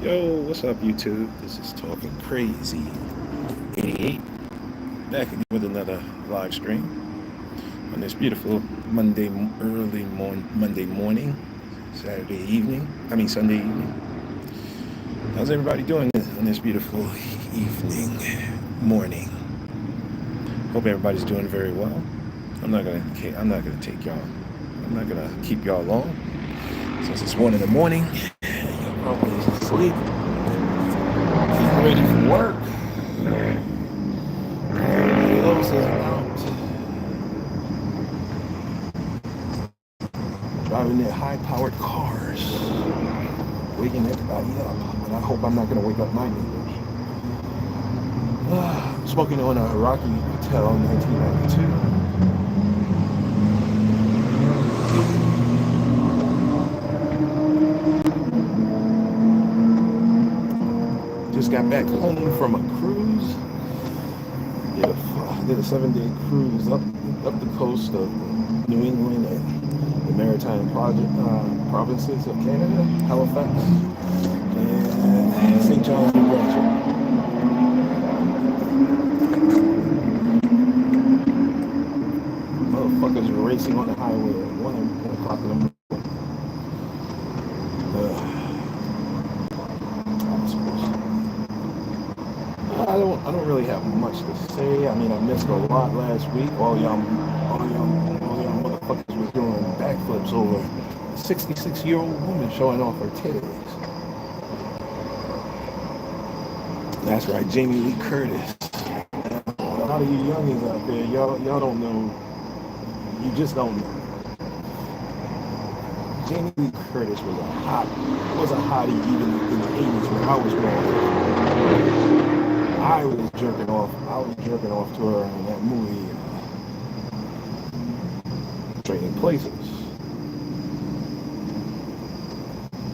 Yo, what's up, YouTube? This is Talking Crazy 88, back again with another live stream on this beautiful Monday morning, Saturday evening. Sunday evening. How's everybody doing on this beautiful evening, morning? Hope everybody's doing very well. I'm not gonna take y'all. I'm not gonna keep y'all long since it's 1 in the morning. Y'all probably asleep, getting ready for work. Everybody else is out driving their high-powered cars, waking everybody up. And I hope I'm not gonna wake up my neighbors. Smoking on a Rocky Patel 1992. Just got back home from a cruise. Did a 7-day cruise up the coast of New England and the maritime provinces of Canada, Halifax, and St. John's, New Brunswick. Motherfuckers were racing on the highway at 1 o'clock in the morning. I don't really have much to say. I missed a lot last week. All y'all motherfuckers was doing backflips over a 66-year-old woman showing off her titties. That's right, Jamie Lee Curtis. A lot of you youngins out there, y'all don't know. You just don't know. Jamie Lee Curtis was a hottie even in the 80s when I was growing up. I was jerking off to her in that movie, Trading Places.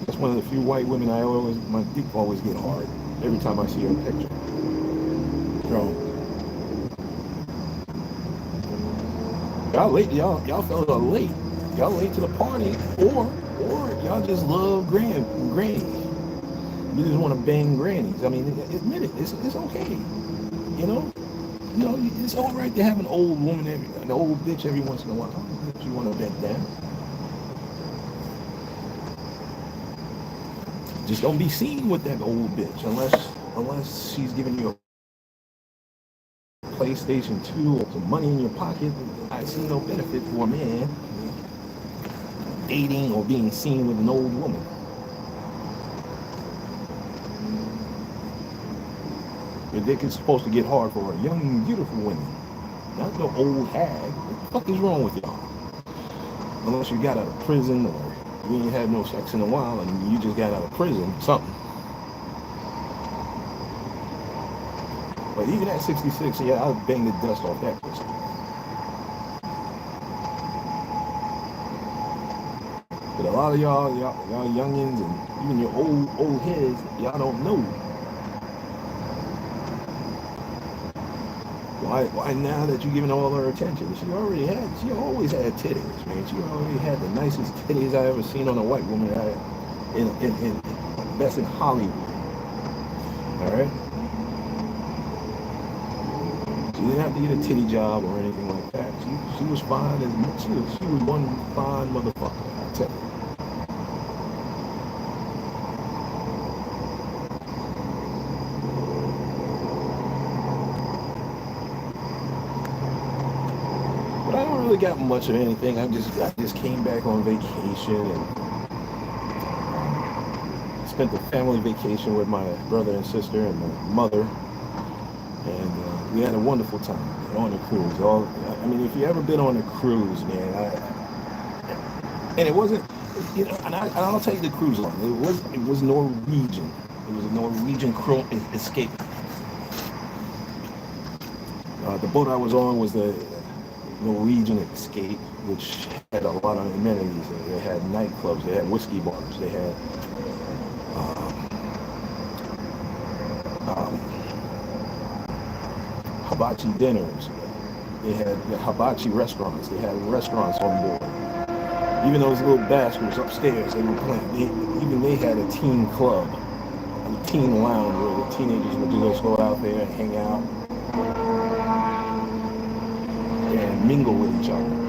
That's one of the few white women my dick always get hard every time I see her picture. Y'all fellas are late. Y'all late to the party, or y'all just love granny. You just want to bang grannies. Admit it. It's okay. You know, it's all right to have an old woman, an old bitch every once in a while. If you want to bend down, just don't be seen with that old bitch unless she's giving you a PlayStation 2 or some money in your pocket. I see no benefit for a man dating or being seen with an old woman. Your dick is supposed to get hard for a young, beautiful woman, not no old hag. What the fuck is wrong with y'all? Unless you got out of prison or you ain't had no sex in a while and you just got out of prison, something. But even at 66, yeah, I'll bang the dust off that pussy. But a lot of y'all youngins and even your old heads, y'all don't know. Why now that you're giving all her attention? She always had titties, man. She already had the nicest titties I ever seen on a white woman. Best in Hollywood. All right. She didn't have to get a titty job or anything like that. She was fine as she was one fine motherfucker. I tell you. Really got much of anything. I just came back on vacation and spent the family vacation with my brother and sister and my mother, and we had a wonderful time on the cruise. If you ever been on a cruise, man, and it wasn't, and I'll tell you the cruise line. It was Norwegian. It was a Norwegian escape. The boat I was on was the Norwegian Escape, which had a lot of amenities. They had nightclubs, they had whiskey bars, they had hibachi dinners, they had hibachi restaurants, they had restaurants on board. Even those little bastards upstairs, they were playing. They had a teen club. the teen lounge where the teenagers would just go out there and hang out and mingle with each other.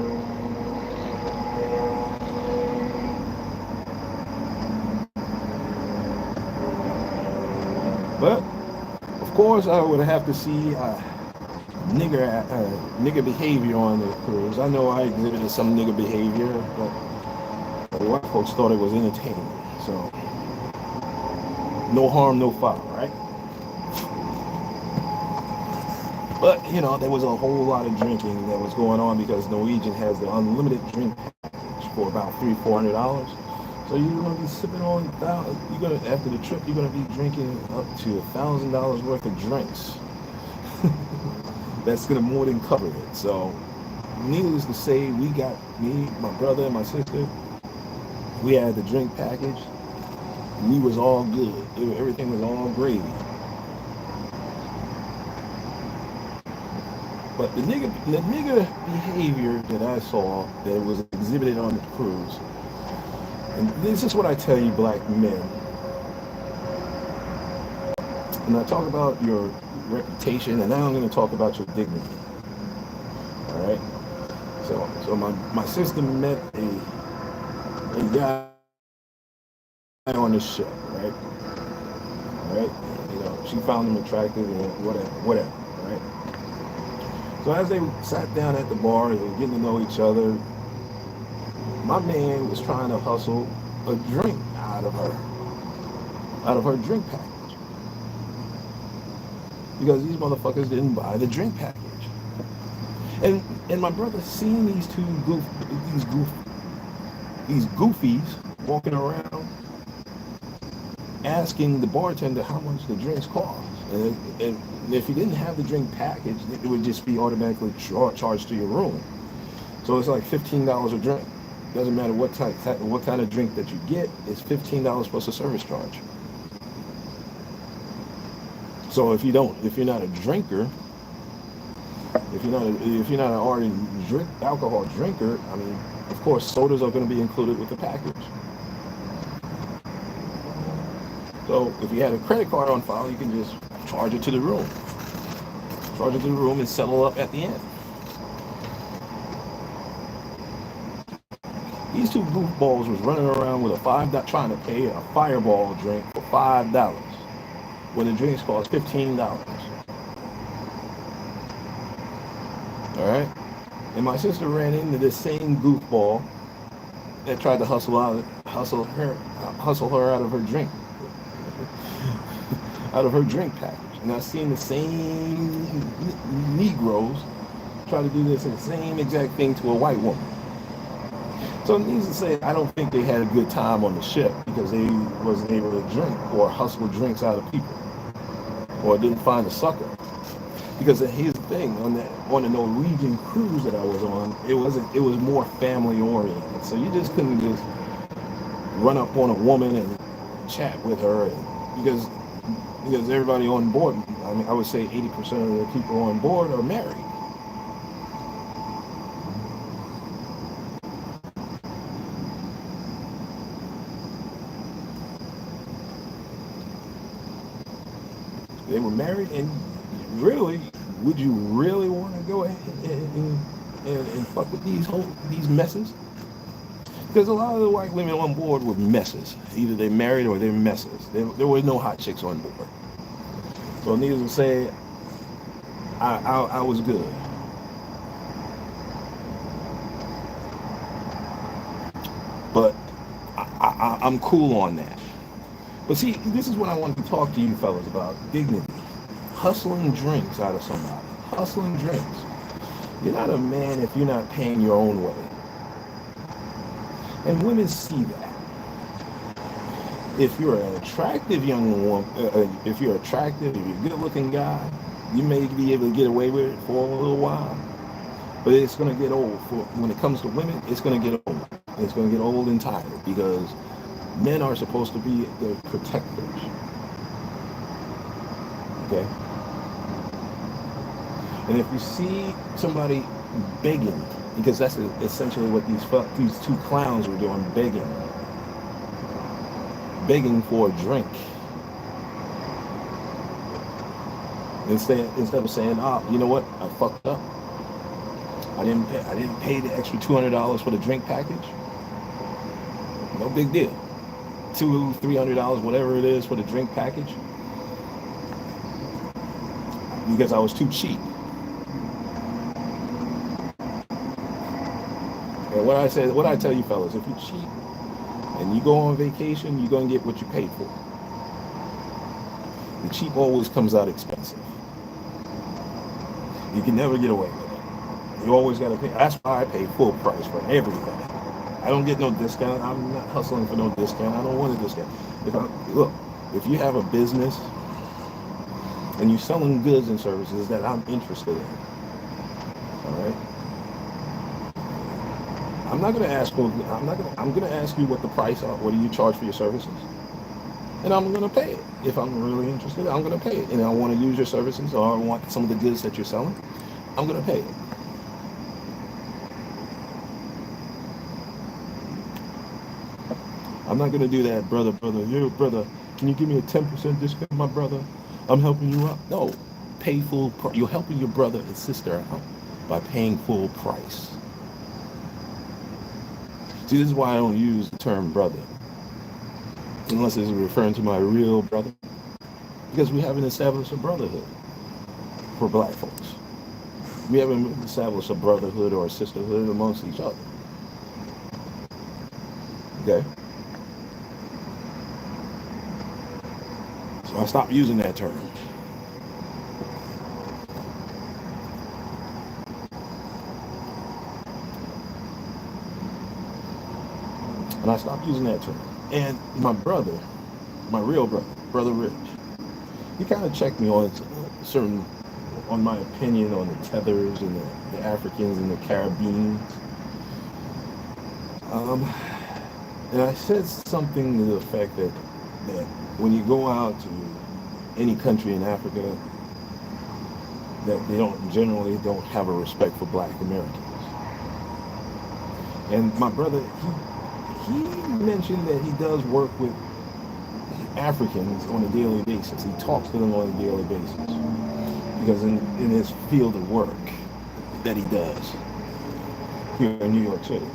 But of course, I would have to see nigger behavior on the cruise. I know I exhibited some nigger behavior, but the white folks thought it was entertaining. So no harm, no foul, right? But you know, there was a whole lot of drinking that was going on because Norwegian has the unlimited drink package for about $300-400. So you're gonna be sipping on you're gonna after the trip you're gonna be drinking up to $1,000 worth of drinks. That's gonna more than cover it. So needless to say, we got me, my brother, and my sister. We had the drink package. We was all good. Everything was all gravy. But the nigga behavior that I saw that was exhibited on the cruise, and this is what I tell you, black men. And I talk about your reputation, and now I'm going to talk about your dignity. All right. So my sister met a guy on the ship, right? All right. You know, she found him attractive and whatever, right? So as they sat down at the bar and getting to know each other, my man was trying to hustle a drink out of her drink package, because these motherfuckers didn't buy the drink package. And my brother seen these goofies walking around asking the bartender how much the drinks cost. And if you didn't have the drink package, it would just be automatically charged to your room. So it's like $15 a drink. Doesn't matter what kind of drink that you get, it's $15 plus a service charge. So if you're not a drinker, if you're not an ardent alcohol drinker, I mean, of course, sodas are going to be included with the package. So if you had a credit card on file, you can just charge it to the room. Charge it to the room and settle up at the end. These two goofballs was running around with trying to pay a Fireball drink for $5 when the drinks cost $15. All right, and my sister ran into this same goofball that tried to hustle her out of her drink, out of her drink package. And I've seen the same Negroes try to do this the same exact thing to a white woman. So needless to say, I don't think they had a good time on the ship because they wasn't able to drink or hustle drinks out of people, or didn't find a sucker. Because here's the thing, on the Norwegian cruise that I was on, it was more family oriented. So you just couldn't just run up on a woman and chat with her, because everybody on board, I mean, I would say 80% of the people on board are married. They were married, and really, would you really want to go ahead and fuck with these messes? Because a lot of the white women on board were messes. Either they're married or they're messes. There were no hot chicks on board. So needless to say, I was good. But I'm cool on that. But see, this is what I wanted to talk to you fellas about: dignity. Hustling drinks out of somebody. Hustling drinks. You're not a man if you're not paying your own way. And women see that. If you're an attractive young woman, if you're a good-looking guy, you may be able to get away with it for a little while. But it's going to get old. When it comes to women, it's going to get old. It's going to get old and tired, because men are supposed to be the protectors. Okay? And if you see somebody begging, because that's essentially what these two clowns were doing, begging for a drink. Instead of saying, you know what, I fucked up. I didn't pay the extra $200 for the drink package. No big deal. $300, whatever it is for the drink package, because I was too cheap. And what I tell you fellas, if you're cheap and you go on vacation, you're gonna get what you paid for. The cheap always comes out expensive. You can never get away with it. You always gotta pay. That's why I pay full price for everything. I don't get no discount. I'm not hustling for no discount. I don't want a discount. If you have a business and you're selling goods and services that I'm interested in, all right, I'm going to ask you what the price are. What do you charge for your services? And I'm going to pay it. If I'm really interested, I'm going to pay it. And I want to use your services, or I want some of the goods that you're selling, I'm going to pay it. I'm not going to do that, brother, can you give me a 10% discount, my brother? I'm helping you out. No, pay full price. You're helping your brother and sister out by paying full price. See, this is why I don't use the term brother, unless it's referring to my real brother, because we haven't established a brotherhood for black folks. We haven't established a brotherhood or a sisterhood amongst each other. Okay? So I stopped using that term. And I stopped using that term. And my brother, my real brother, Brother Rich, he kind of checked me on my opinion on the tethers and the Africans and the Caribbeans. And I said something to the effect that when you go out to any country in Africa, that they generally don't have a respect for black Americans. And my brother, he mentioned that he does work with Africans on a daily basis. He talks to them on a daily basis. Because in his field of work that he does here in New York City.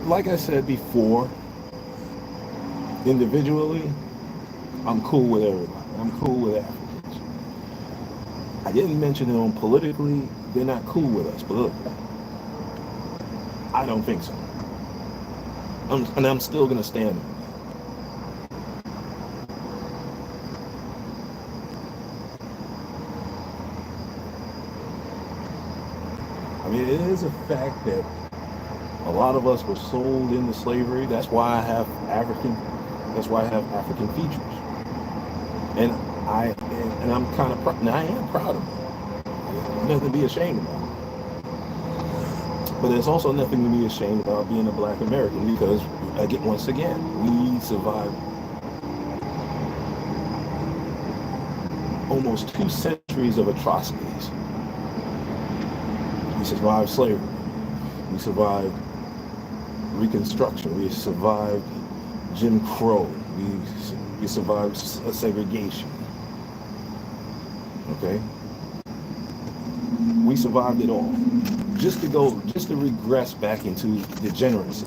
Like I said before, individually, I'm cool with everybody. I'm cool with Africans. I didn't mention them politically. They're not cool with us politically. I don't think so. I'm still going to stand on that. I mean, it is a fact that a lot of us were sold into slavery. That's why I have African features. And I'm kind of proud. Now I am proud of it. There's nothing to be ashamed about. But there's also nothing to be ashamed about being a black American, because once again, we survived almost 2 centuries of atrocities. We survived slavery. We survived Reconstruction. We survived Jim Crow. We survived segregation. Okay? We survived it all. Just to regress back into degeneracy,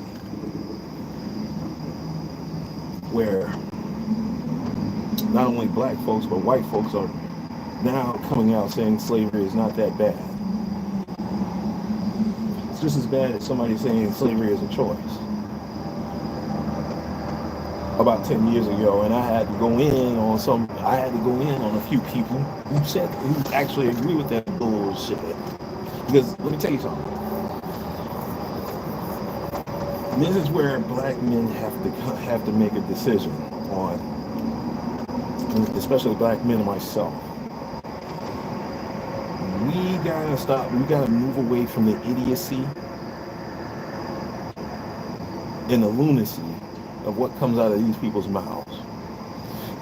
where not only black folks but white folks are now coming out saying slavery is not that bad. It's just as bad as somebody saying slavery is a choice. About 10 years ago, and I had to go in on a few people who actually agree with that bullshit. Because let me tell you something. This is where black men have to make a decision on, especially black men and myself. We gotta move away from the idiocy and the lunacy of what comes out of these people's mouths.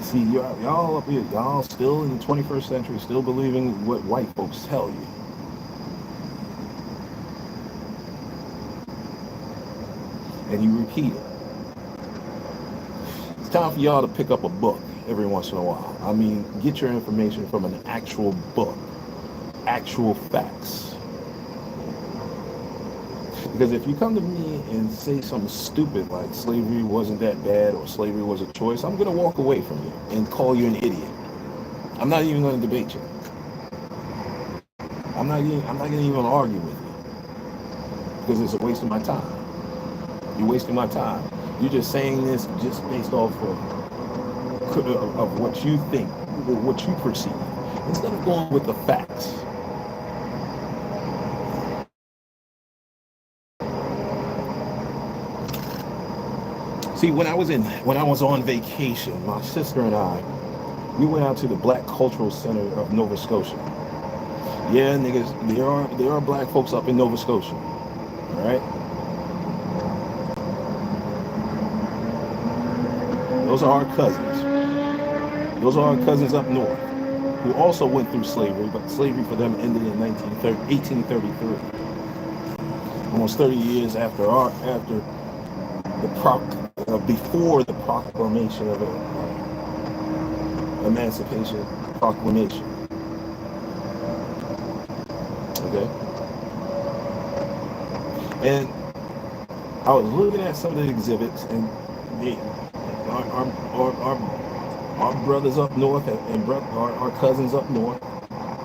See, y'all up here, y'all still in the 21st century, still believing what white folks tell you. And you repeat it. It's time for y'all to pick up a book every once in a while. I mean, get your information from an actual book, actual facts. Because if you come to me and say something stupid like slavery wasn't that bad or slavery was a choice, I'm going to walk away from you and call you an idiot. I'm not even going to debate you. I'm not going to even argue with you because it's a waste of my time. You're wasting my time. You're just saying this just based off of what you think or what you perceive instead of going with the facts. See, when I was on vacation, my sister and I, we went out to the Black Cultural Center of Nova Scotia. Yeah, niggas, there are black folks up in Nova Scotia. All right? Those are our cousins. Those are our cousins up north who also went through slavery, but slavery for them ended in 1833. Almost 30 years after before the proclamation of Emancipation Proclamation. Okay? And I was looking at some of the exhibits, and our brothers up north and our cousins up north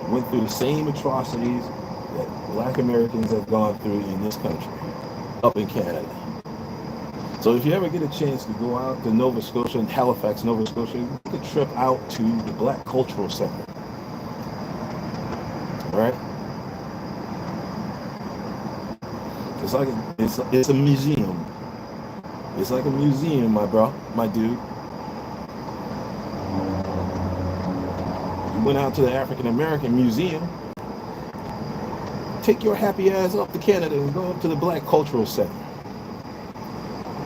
went through the same atrocities that black Americans have gone through in this country, up in Canada. So if you ever get a chance to go out to Nova Scotia, in Halifax, Nova Scotia, you could trip out to the Black Cultural Center. All right? It's a museum. It's like a museum, my dude. You went out to the African American Museum. Take your happy ass up to Canada and go up to the Black Cultural Center.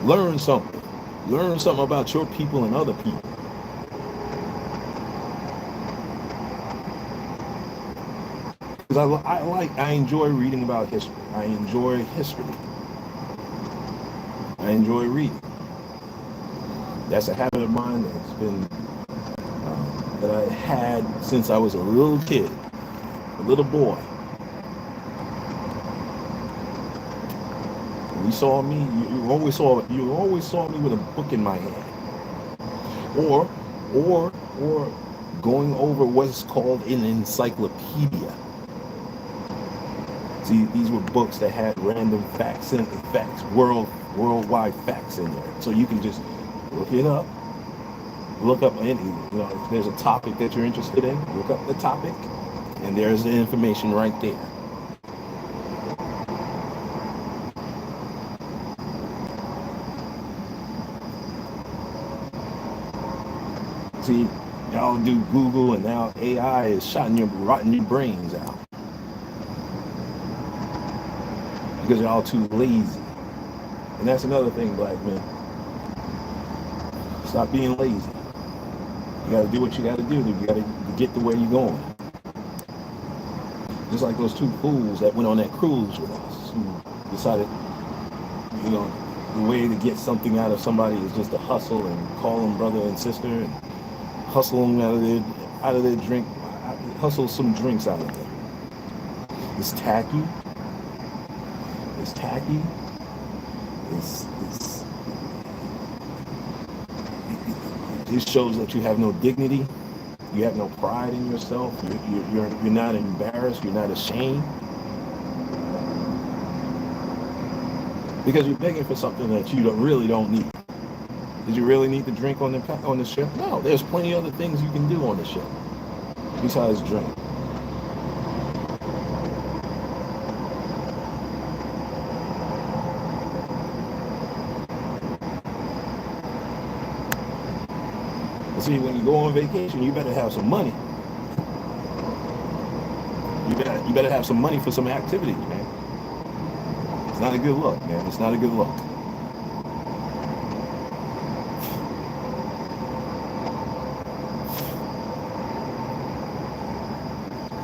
Learn something. Learn something about your people and other people. Because I enjoy reading about history. I enjoy history. I enjoy reading. That's a habit of mine that's been that I had since I was a little kid, a little boy. You saw me. You always saw me with a book in my hand, or going over what's called an encyclopedia. See, these were books that had random facts and worldwide facts in there, so you can just look it up. Look up any, if there's a topic that you're interested in, look up the topic, and there's the information right there. See, y'all do Google, and now AI is rotting your brains out because y'all too lazy. And that's another thing, black men. Stop being lazy. You got to do what you got to do. You got to get to where you're going. Just like those two fools that went on that cruise with us, who decided, the way to get something out of somebody is just to hustle and call them brother and sister and hustle them out of their drink, hustle some drinks out of them. It's tacky. It's tacky. It shows that you have no dignity. You have no pride in yourself. You're not embarrassed. You're not ashamed. Because you're begging for something that you really don't need. Did you really need to drink on the ship? No, there's plenty of other things you can do on the ship besides drink. See, when you go on vacation, you better have some money. You better have some money for some activities, man. It's not a good look, man. It's not a good look.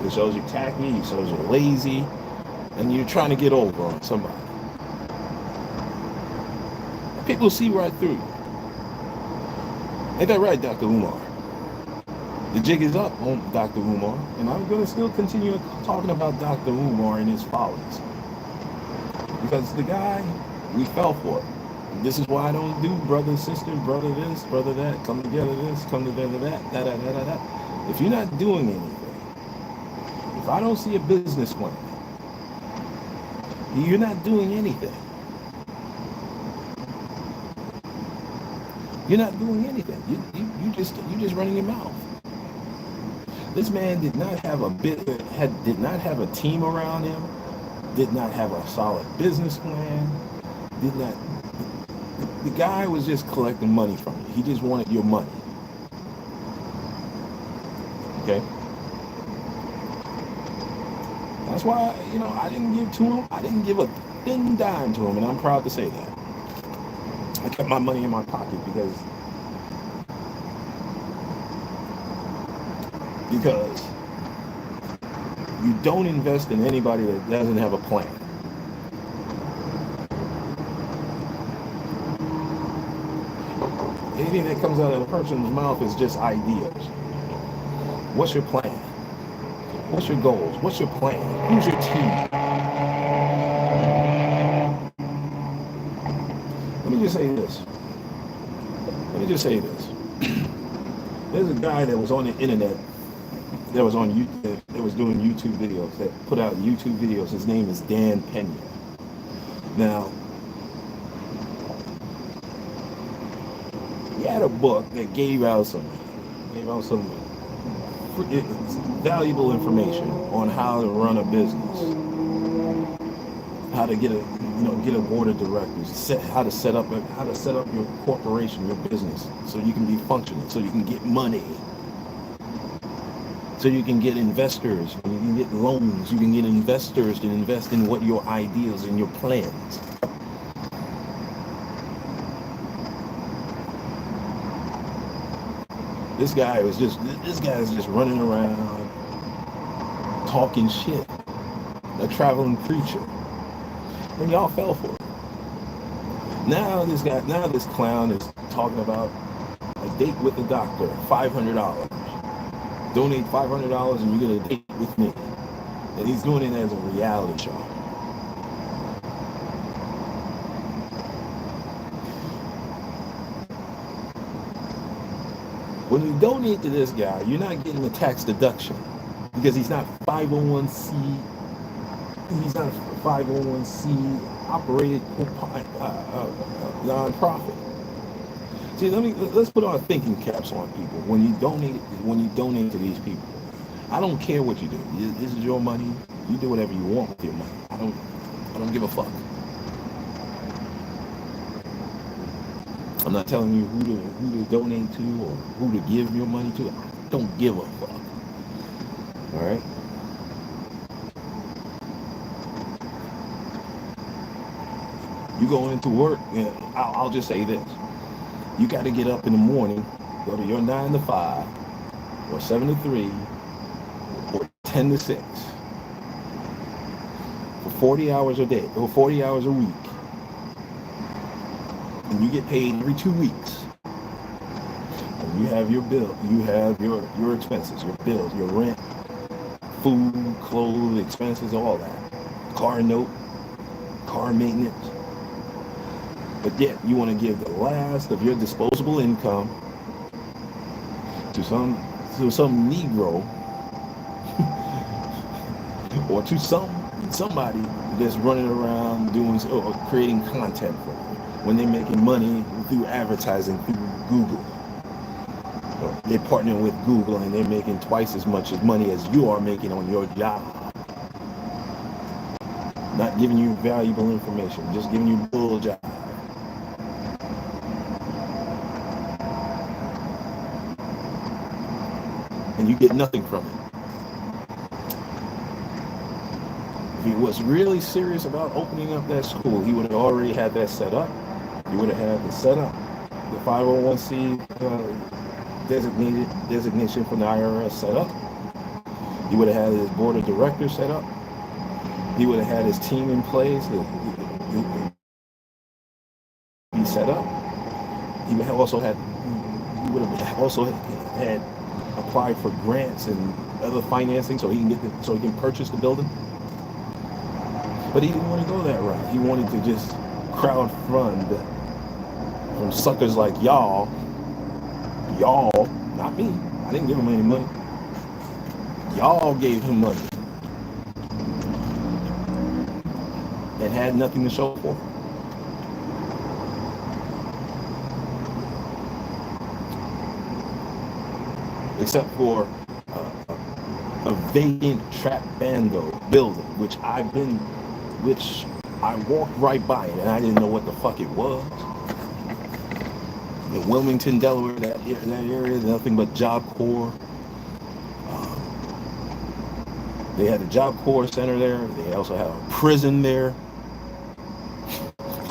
It shows you tacky, it shows you're lazy, and you're trying to get over on somebody. People see right through you. Ain't that right, Dr. Umar? The jig is up on Dr. Umar, and I'm going to still continue talking about Dr. Umar and his follies. Because the guy, we fell for it. And this is why I don't do brother, sister, brother this, brother that, come together this, come together that, da da da da da. If you're not doing anything, if I don't see a business plan, you're not doing anything. You're not doing anything. You just running your mouth. This man did not have did not have a team around him, did not have a solid business plan, did not. The guy was just collecting money from you. He just wanted your money. Okay. That's why, I didn't give to him. I didn't give a thin dime to him, and I'm proud to say that. I kept my money in my pocket because you don't invest in anybody that doesn't have a plan. Anything that comes out of a person's mouth is just ideas. What's your plan? What's your goals? What's your plan? Who's your team? Let me just say this. There's a guy that was on the internet that was on YouTube, that was doing YouTube videos, that put out YouTube videos. His name is Dan Pena. Now, he had a book that gave out some valuable information on how to run a business, how to get a board of directors, how to set up your corporation, your business, so you can be functioning, so you can get money, so you can get investors, you can get loans, you can get investors to invest in what your ideas and your plans. This guy is just running around talking shit, a traveling preacher, and y'all fell for it. Now this clown is talking about a date with the doctor, $500. Donate $500 and you get a date with me. And he's doing it as a reality show. When you donate to this guy, you're not getting a tax deduction because he's not 501c. He's not a 501c operated nonprofit. See, let's put our thinking caps on people when you donate to these people. I don't care what you do. This is your money. You do whatever you want with your money. I don't give a fuck. I'm not telling you who to donate to or who to give your money to. I don't give a fuck. All right. You go into work, and I'll just say this. You got to get up in the morning, go to your 9 to 5, or 7 to 3, or 10 to 6, for 40 hours a day, or 40 hours a week. And you get paid every 2 weeks. And you have your bill, you have your expenses, your bills, your rent, food, clothes, expenses, all that. Car note, car maintenance. But yet you want to give the last of your disposable income to some Negro or to somebody that's running around doing or creating content for you when they're making money through advertising through Google. Or they're partnering with Google and they're making twice as much money as you are making on your job. Not giving you valuable information, just giving you bull job. And you get nothing from it. If he was really serious about opening up that school, he would have already had that set up. He would have had the setup, the 501c designation from the IRS set up. He would have had his board of directors set up. He would have had his team in place. He set up. He would have also had would have also had applied for grants and other financing so he can purchase the building. But he didn't want to go that route. He wanted to just crowd fund from suckers like y'all, not me. I didn't give him any money. Y'all gave him money and had nothing to show for it. Except for a vacant trap bando building, which I walked right by it and I didn't know what the fuck it was. In Wilmington, Delaware, that area, nothing but Job Corps. They had a Job Corps center there. They also had a prison there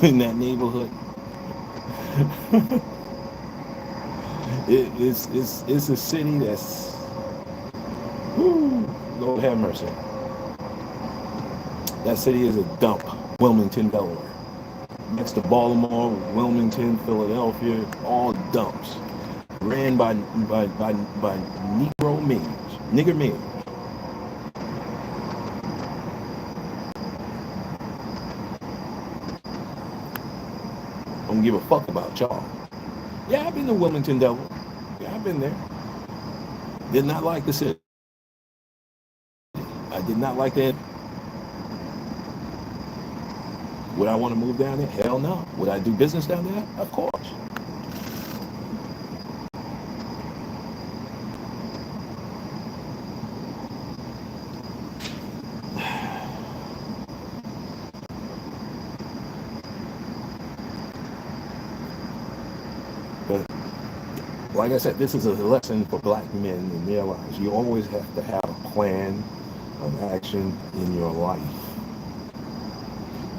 in that neighborhood. It's a city that's, whoo, Lord have mercy. That city is a dump, Wilmington, Delaware. Next to Baltimore, Wilmington, Philadelphia, all dumps. Ran by nigger mayors. Don't give a fuck about y'all. Yeah, I've been to Wilmington, Delaware. Yeah, I've been there. Did not like the city. I did not like that. Would I want to move down there? Hell no. Would I do business down there? Of course. But like I said, this is a lesson for black men in their lives. You always have to have a plan of action in your life.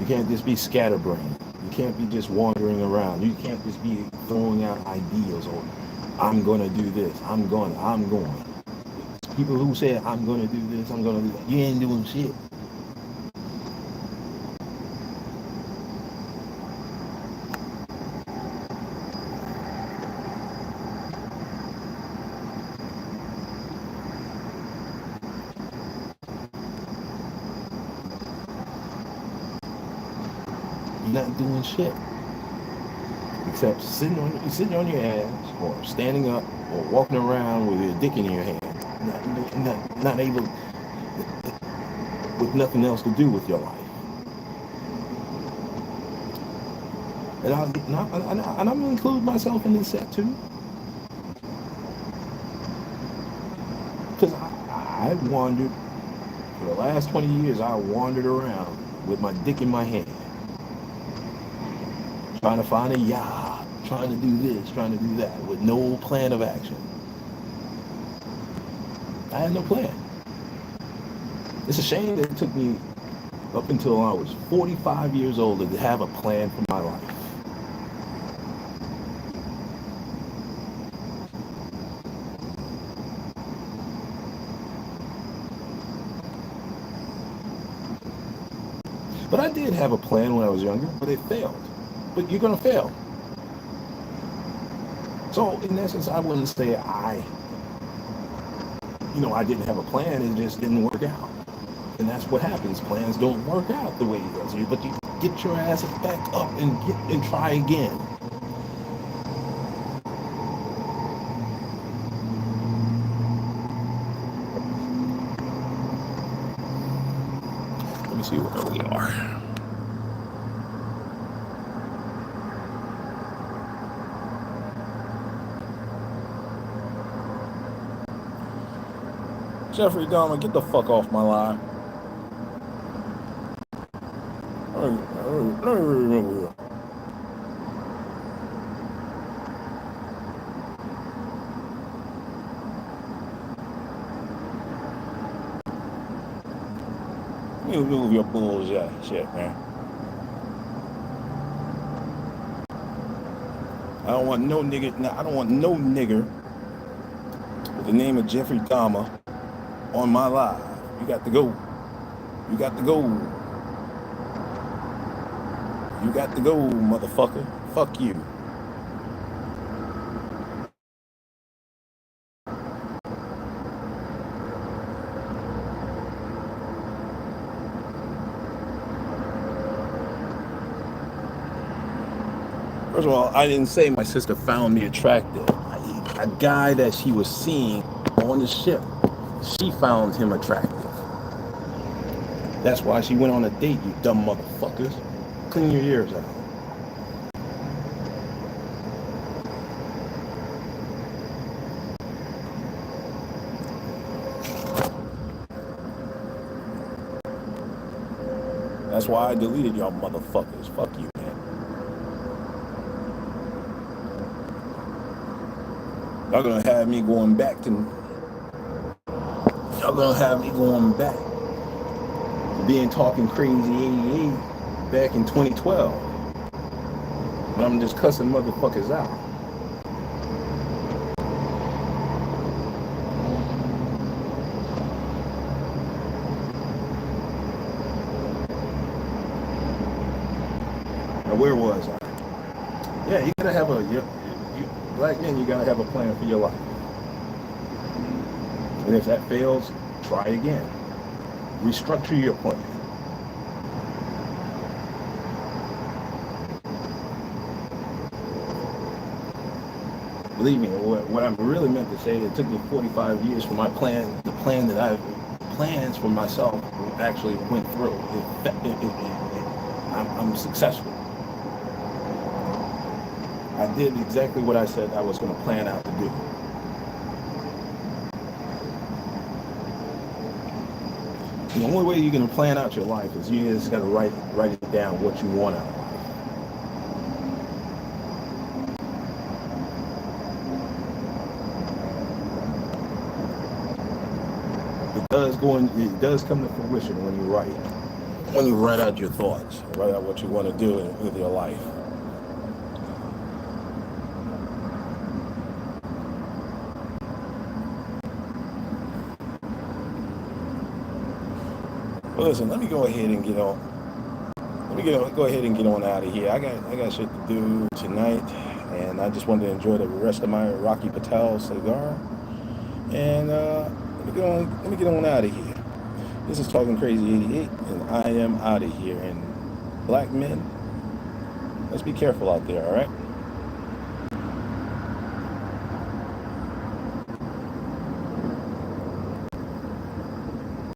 You can't just be scatterbrained. You can't be just wandering around. You can't just be throwing out ideas or I'm gonna do this. I'm going. People who say I'm gonna do this, I'm gonna do that. You ain't doing shit. You're not doing shit. Except sitting on your ass or standing up or walking around with your dick in your hand. Not able, with nothing else to do with your life. And I'm going to include myself in this set too. Because I wandered, for the last 20 years, I wandered around with my dick in my hand. Trying to find a job, trying to do this, trying to do that, with no plan of action. I had no plan. It's a shame that it took me up until I was 45 years old to have a plan for my life. But I did have a plan when I was younger, but it failed. But you're gonna fail. So in essence, I wouldn't say I didn't have a plan, it just didn't work out. And that's what happens. Plans don't work out the way it does. But you get your ass back up and try again. Let me see where we are. Jeffrey Dahmer, get the fuck off my line. You move your bullshit, man. I don't want no nigger with the name of Jeffrey Dahmer on my live. You got to go. You got to go. You got to go, motherfucker. Fuck you. First of all, I didn't say my sister found me attractive. A guy that she was seeing on the ship, she found him attractive. That's why she went on a date, you dumb motherfuckers. Clean your ears out. That's why I deleted y'all motherfuckers. Fuck you, man. Y'all gonna have me going back to... Y'all gonna have me going back to being talking crazy 88 back in 2012. But I'm just cussing motherfuckers out. Now, where was I? Yeah, you gotta have black men, you gotta have a plan for your life. And if that fails, try again. Restructure your plan. Believe me, what I really meant to say, it took me 45 years for my plan, the plan that plans for myself actually went through. I'm successful. I did exactly what I said I was going to plan out to do. The only way you're going to plan out your life is you just got to write it down what you want out of life. It does come to fruition when you write out your thoughts, write out what you want to do with your life. Well, listen, let me go ahead and get on. Go ahead and get on out of here. I got shit to do tonight, and I just wanted to enjoy the rest of my Rocky Patel cigar. And let me get on out of here. This is Talking Crazy 88, and I am out of here. And black men, let's be careful out there, all right?